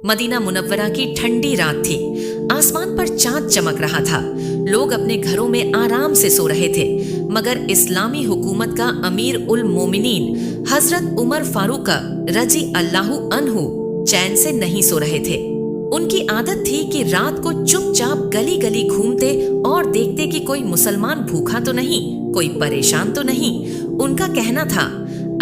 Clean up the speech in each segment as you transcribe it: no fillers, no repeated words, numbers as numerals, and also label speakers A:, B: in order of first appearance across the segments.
A: Medina Munawwara की ठंडी रात थी। आसमान पर चांद चमक रहा था। लोग अपने घरों में आराम से सो रहे थे, मगर इस्लामी हुकूमत का अमीर उल मोमिनीन हजरत उमर फारूक रजी अल्लाहु अन्हु चैन से नहीं सो रहे थे। उनकी आदत थी कि रात को चुपचाप गली गली घूमते और देखते कि कोई मुसलमान भूखा तो नहीं, कोई परेशान तो नहीं। उनका कहना था,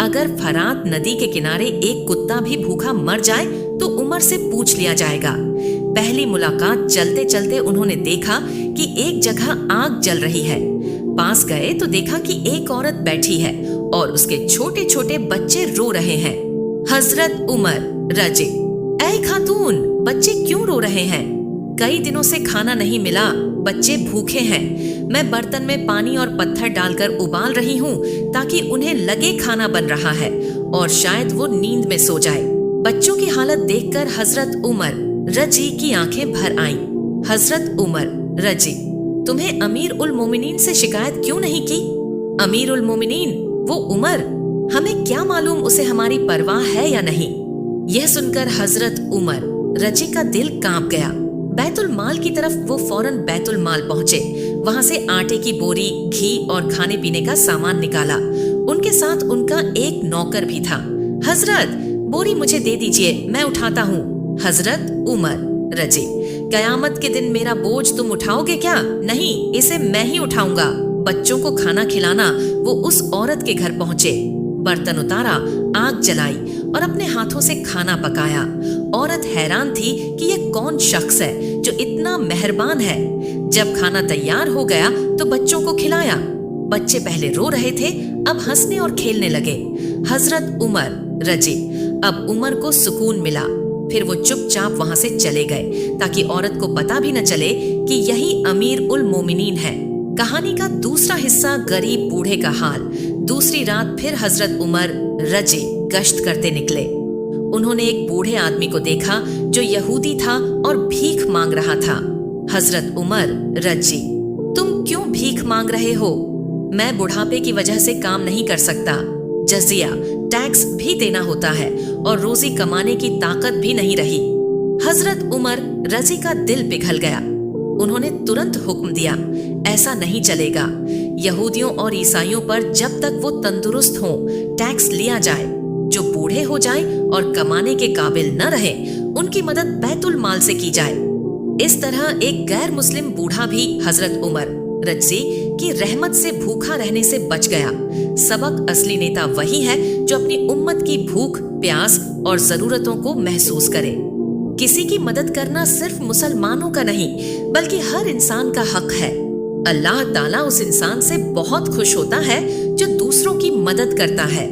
A: अगर फरात नदी के किनारे एक कुत्ता भी भूखा मर जाए तो उमर से पूछ लिया जाएगा। पहली मुलाकात चलते चलते उन्होंने देखा कि एक जगह आग जल रही है। पास गए तो देखा कि एक औरत बैठी है और उसके छोटे छोटे बच्चे रो रहे हैं। हजरत उमर रजी, ऐ खातून, बच्चे क्यों रो रहे हैं? कई दिनों से खाना नहीं मिला, बच्चे भूखे हैं। मैं बर्तन में पानी और पत्थर डालकर उबाल रही हूँ ताकि उन्हें लगे खाना बन रहा है और शायद वो नींद में सो जाए। बच्चों की हालत देखकर हजरत उमर रजी की आंखें भर आईं। हजरत उमर रजी, तुम्हें अमीर उल मोमिनीन से शिकायत क्यों नहीं की? अमीर उल मोमिनीन, वो उमर, हमें क्या मालूम उसे हमारी परवाह है या नहीं। यह सुनकर हजरत उमर रजी का दिल कांप गया। बैतुल माल की तरफ वो फौरन बैतुल माल पहुंचे। वहां से आटे की बोरी, घी और खाने पीने का सामान निकाला। उनके साथ उनका एक नौकर भी था। हजरत, बोरी मुझे दे दीजिए, मैं उठाता हूँ। हजरत उमर रजी, कयामत के दिन मेरा बोझ तुम उठाओगे क्या? नहीं, इसे मैं ही उठाऊंगा। बच्चों को खाना खिलाना वो उस औरत के घर पहुंचे। बर्तन उतारा, आग जलाई और अपने हाथों से खाना पकाया। औरत हैरान थी कि ये कौन शख्स है जो इतना मेहरबान है। जब खाना तैयार हो गया तो बच्चों को खिलाया। बच्चे पहले रो रहे थे, अब हंसने और खेलने लगे। हजरत उमर रजी, अब उमर को सुकून मिला। फिर वो चुपचाप वहां से चले गए ताकि औरत को पता भी न चले कि यही अमीर उल मोमिनीन है। कहानी का दूसरा हिस्सा, गरीब बूढ़े का हाल। दूसरी रात फिर हजरत उमर रजी गश्त करते निकले। उन्होंने एक बूढ़े आदमी को देखा जो यहूदी था और भीख मांग रहा था। हजरत उमर रजी, तुम क्यों भीख मांग रहे हो? मैं बुढ़ापे की वजह से काम नहीं कर सकता। जजिया, टैक्स भी देना होता है और रोजी कमाने की ताकत भी नहीं रही। हजरत उमर रजी का दिल पिघल गया। उन्होंने तुरंत हुक्म दिया, ऐसा नहीं चलेगा। यहूदियों और ईसाइयों पर जब तक वो तंदुरुस्त हों टैक्स लिया जाए। जो बूढ़े हो जाएं और कमाने के काबिल न रहे, उनकी मदद बैतुल माल से की जाए। इस तरह एक गैर मुस्लिम बूढ़ा भी हजरत उमर रजी की रहमत से भूखा रहने से बच गया। सबक, असली नेता वही है जो अपनी उम्मत की भूख, प्यास और जरूरतों को महसूस करे। किसी की मदद करना सिर्फ मुसलमानों का नहीं बल्कि हर इंसान का हक है। अल्लाह ताला उस इंसान से बहुत खुश होता है जो दूसरों की मदद करता है।